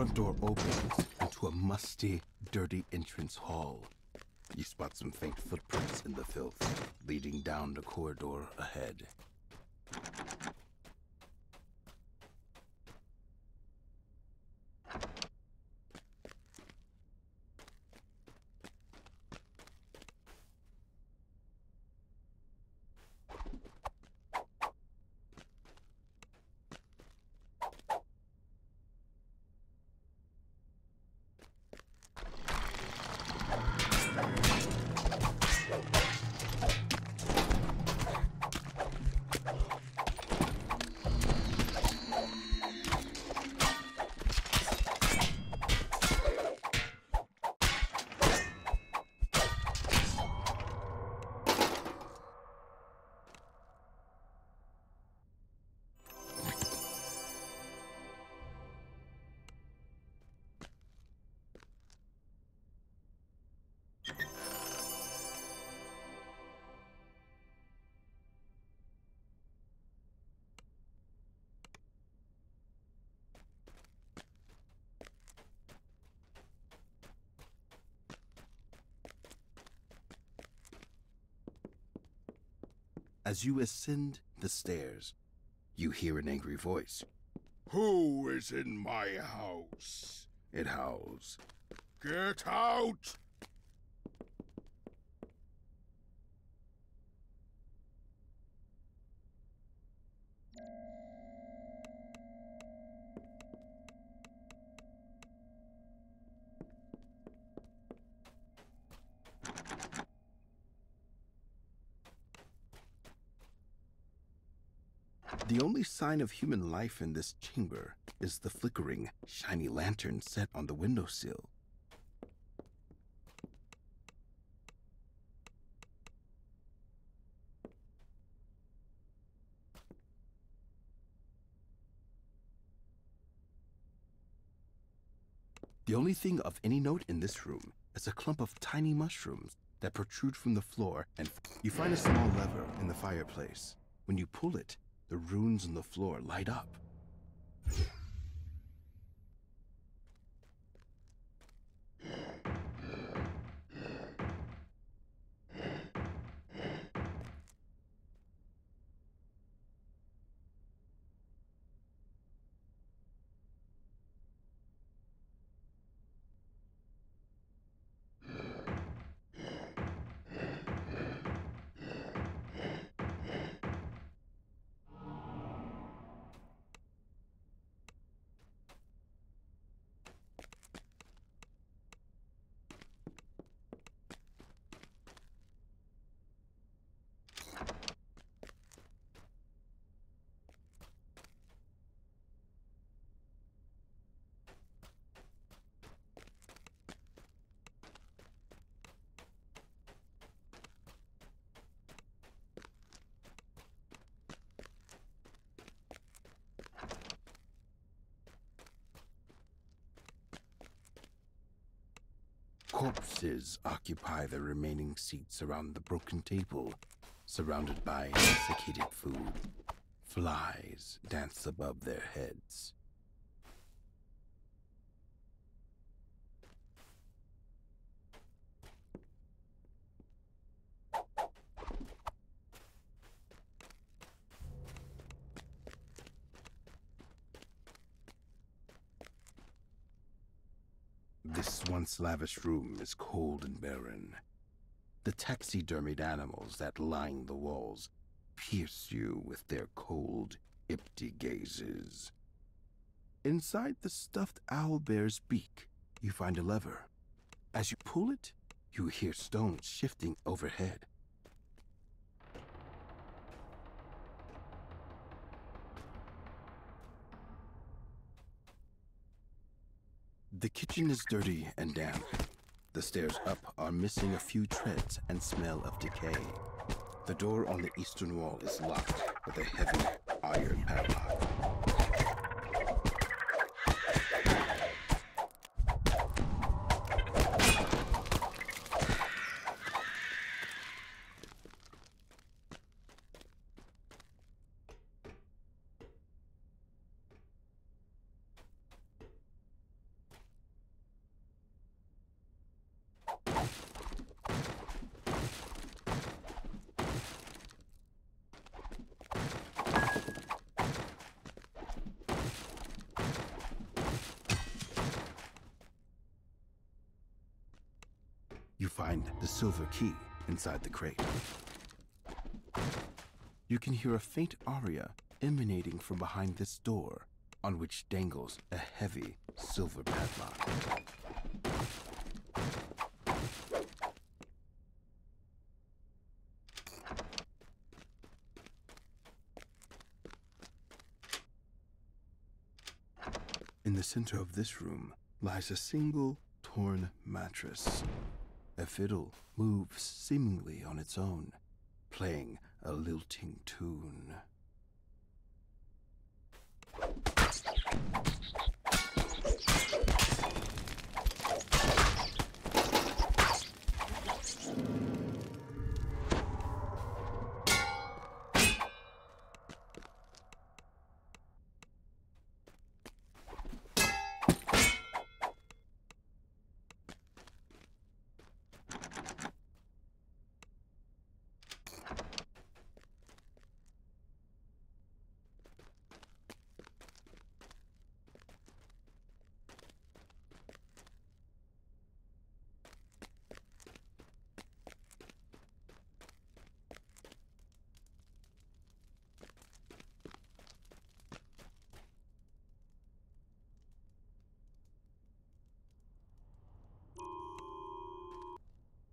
front door opens into a musty, dirty entrance hall. You spot some faint footprints in the filth, leading down the corridor ahead. As you ascend the stairs, you hear an angry voice. Who is in my house? It howls. Get out! The only sign of human life in this chamber is the flickering, shiny lantern set on the windowsill. The only thing of any note in this room is a clump of tiny mushrooms that protrude from the floor, and you find a small lever in the fireplace. When you pull it, the runes on the floor light up. Corpses occupy the remaining seats around the broken table, surrounded by desiccated food. Flies dance above their heads. This once lavish room is cold and barren. The taxidermied animals that line the walls pierce you with their cold, empty gazes. Inside the stuffed owlbear's beak, you find a lever. As you pull it, you hear stones shifting overhead. The kitchen is dirty and damp. The stairs up are missing a few treads and smell of decay. The door on the eastern wall is locked with a heavy iron padlock. find the silver key inside the crate. You can hear a faint aria emanating from behind this door, on which dangles a heavy silver padlock. In the center of this room lies a single torn mattress. A fiddle moves seemingly on its own, playing a lilting tune.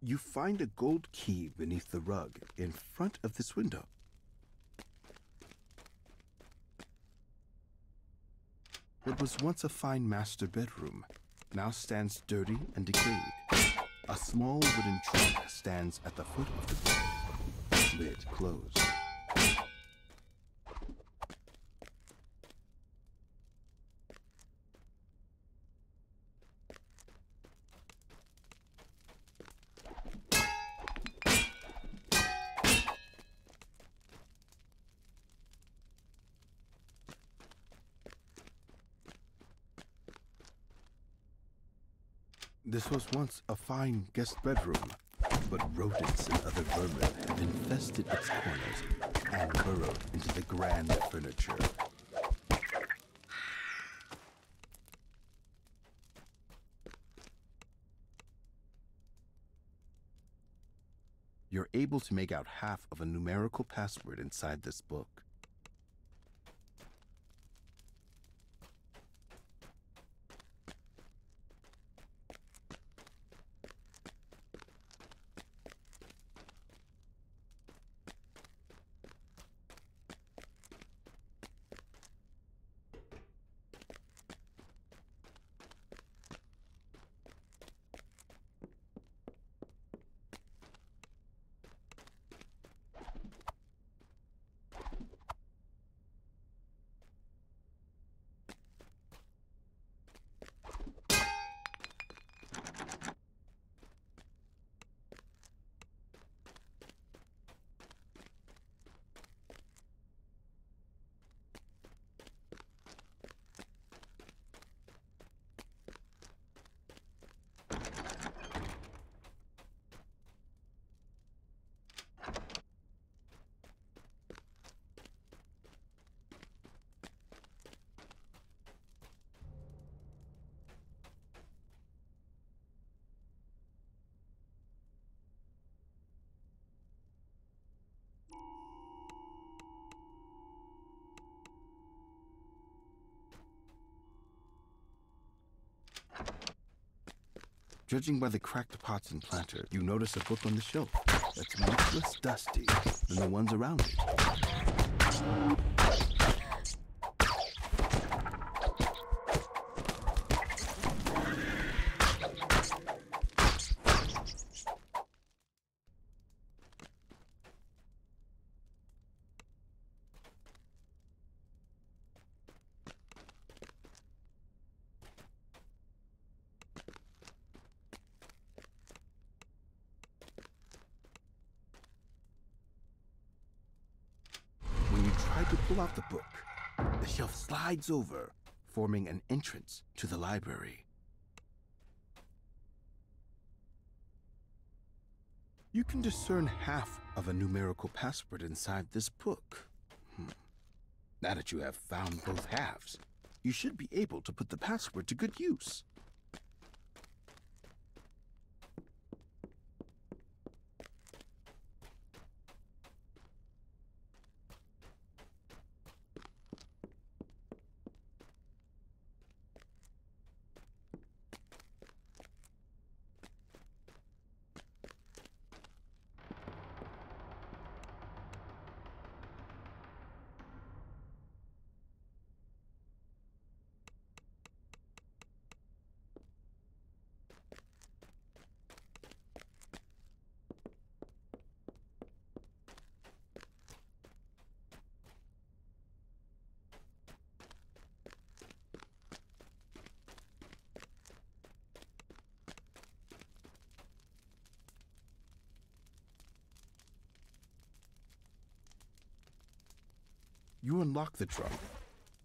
You find a gold key beneath the rug in front of this window. What was once a fine master bedroom now stands dirty and decayed. A small wooden trunk stands at the foot of the bed, lid closed. This was once a fine guest bedroom, but rodents and other vermin have infested its corners and burrowed into the grand furniture. You're able to make out half of a numerical password inside this book. Judging by the cracked pots and planter, you notice a book on the shelf that's much less dusty than the ones around it. To pull out the book, the shelf slides over, forming an entrance to the library. You can discern half of a numerical password inside this book. Now that you have found both halves, you should be able to put the password to good use. You unlock the trunk,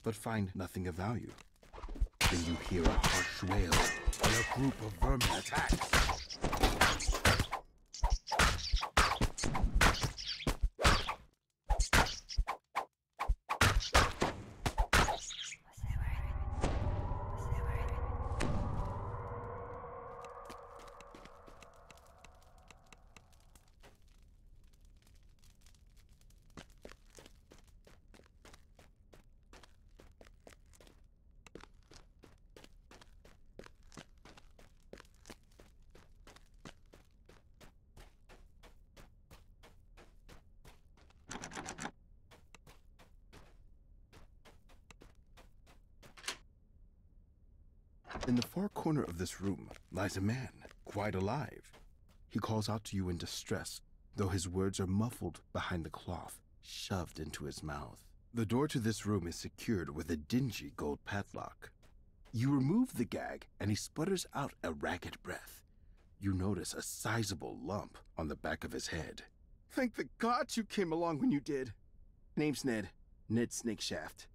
but find nothing of value. Then you hear a harsh wail and a group of vermin attacks. In the far corner of this room lies a man, quite alive. He calls out to you in distress, though his words are muffled behind the cloth shoved into his mouth. The door to this room is secured with a dingy gold padlock. You remove the gag, and he sputters out a ragged breath. You notice a sizable lump on the back of his head. Thank the gods you came along when you did. Name's Ned Snakeshaft.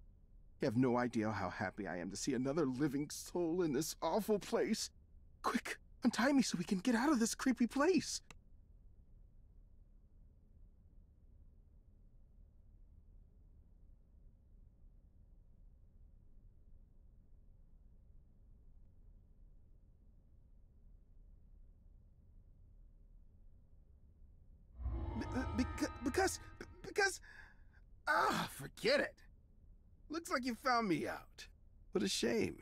You have no idea how happy I am to see another living soul in this awful place. Quick, untie me so we can get out of this creepy place. Forget it. Looks like you found me out. What a shame.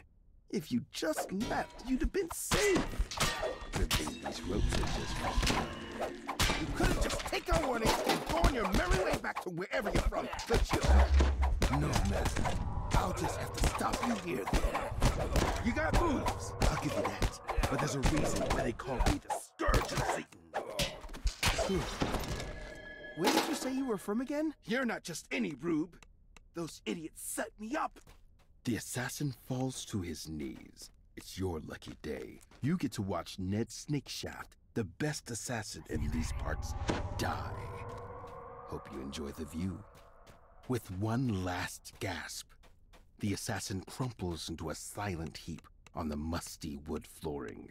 If you just left, you'd have been safe. Ripping these ropes are just fun. You could have just taken our warning and gone your merry way back to wherever you're from. But you... No, Master. I'll just have to stop you here then. You got moves. I'll give you that. But there's a reason why they call me the Scourge of Satan. Where did you say you were from again? You're not just any rube. Those idiots set me up. The assassin falls to his knees. It's your lucky day. You get to watch Ned Snakeshaft, the best assassin in these parts, die. Hope you enjoy the view. With one last gasp, the assassin crumples into a silent heap on the musty wood flooring.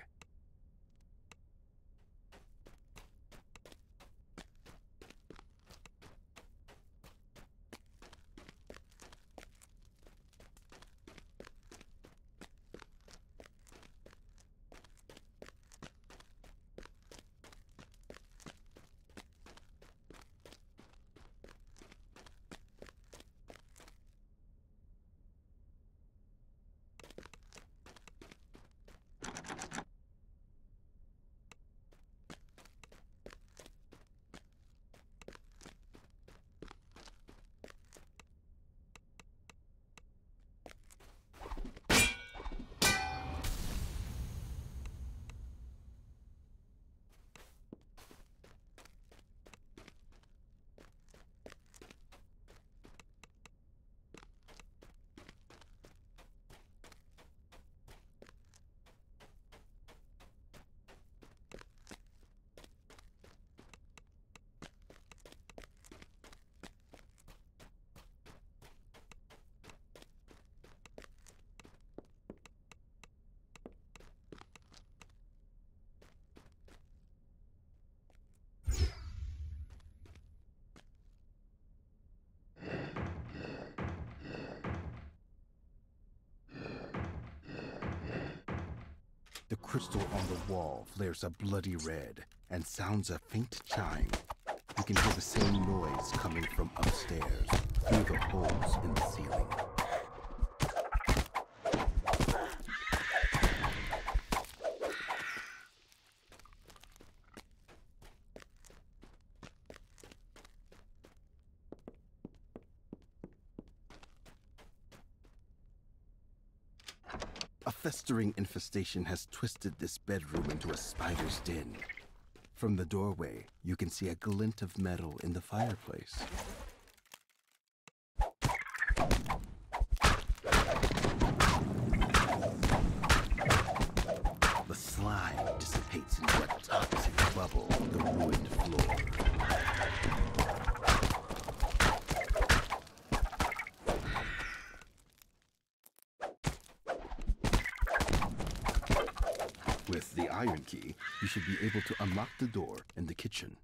The crystal on the wall flares a bloody red and sounds a faint chime. You can hear the same noise coming from upstairs through the holes in the ceiling. A festering infestation has twisted this bedroom into a spider's den. From the doorway, you can see a glint of metal in the fireplace. The slime dissipates into a toxic bubble on the ruined floor. iron key, you should be able to unlock the door in the kitchen.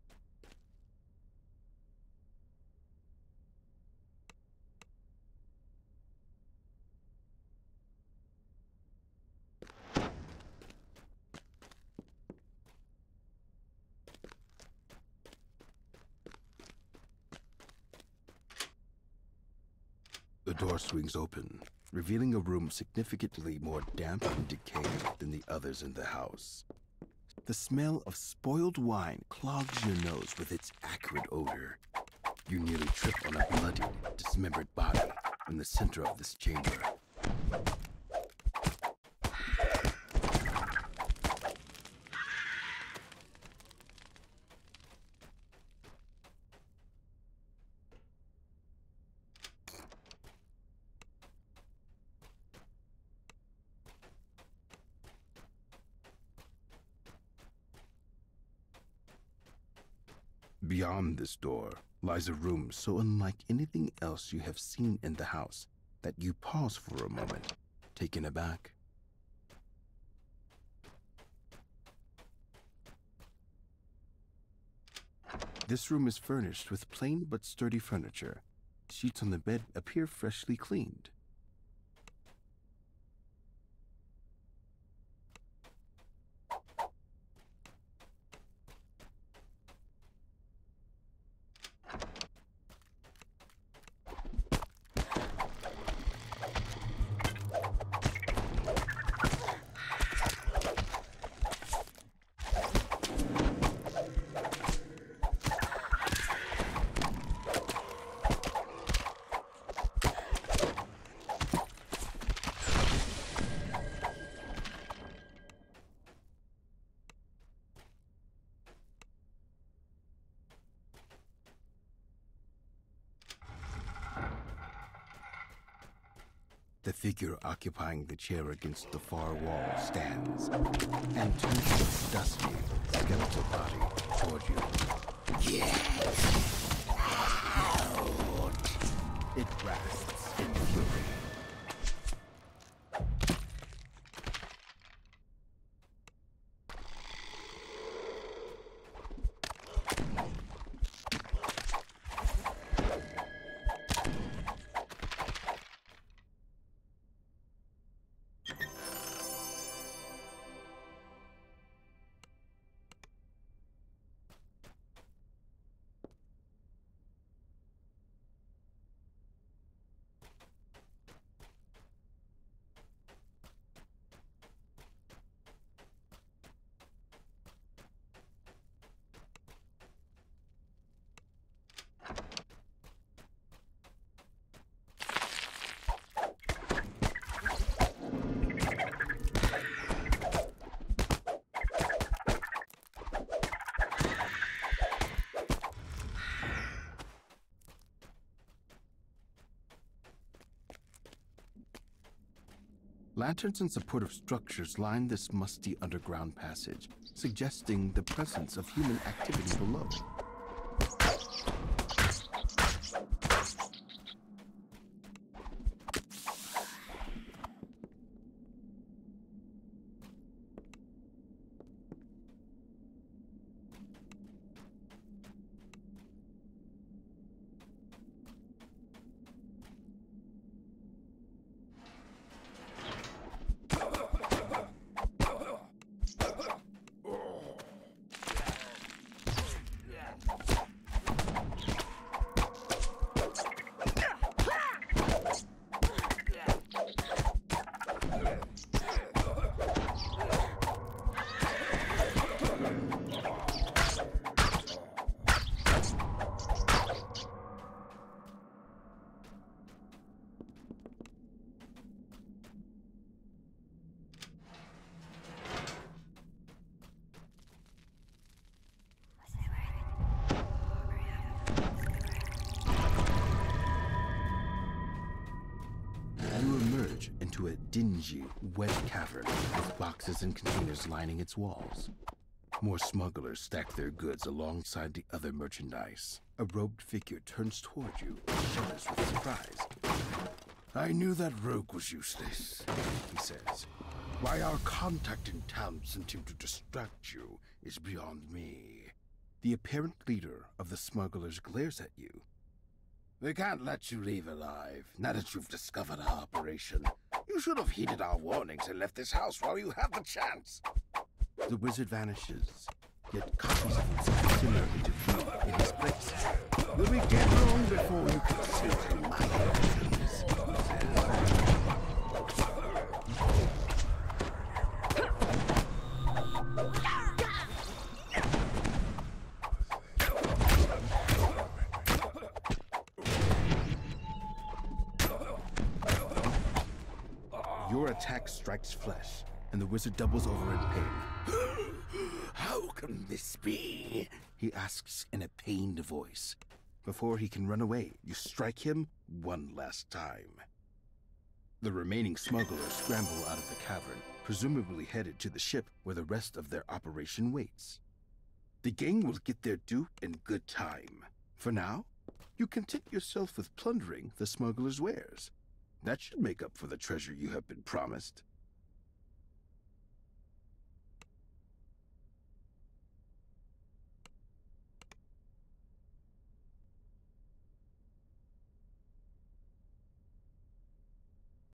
The door swings open, revealing a room significantly more damp and decayed than the others in the house. The smell of spoiled wine clogs your nose with its acrid odor. You nearly trip on a bloody, dismembered body in the center of this chamber. Beyond this door lies a room so unlike anything else you have seen in the house that you pause for a moment, taken aback. This room is furnished with plain but sturdy furniture. Sheets on the bed appear freshly cleaned. The figure occupying the chair against the far wall stands and turns its dusty, skeletal body toward you. Yes! Out! It rasps in fury. Lanterns and supportive structures line this musty underground passage, suggesting the presence of human activity below. Into a dingy, wet cavern with boxes and containers lining its walls. More smugglers stack their goods alongside the other merchandise. A robed figure turns toward you and shudders with surprise. I knew that rogue was useless, he says. Why our contact in town sent him to distract you is beyond me. The apparent leader of the smugglers glares at you. We can't let you leave alive, now that you've discovered our operation. You should have heeded our warnings and left this house while you have the chance. The wizard vanishes, yet copies of himself similarly to you in his place. Will we get long before you can see through my actions? Your attack strikes flesh, and the wizard doubles over in pain. How can this be? He asks in a pained voice. Before he can run away, you strike him one last time. The remaining smugglers scramble out of the cavern, presumably headed to the ship where the rest of their operation waits. The gang will get their due in good time. For now, you content yourself with plundering the smugglers' wares. That should make up for the treasure you have been promised.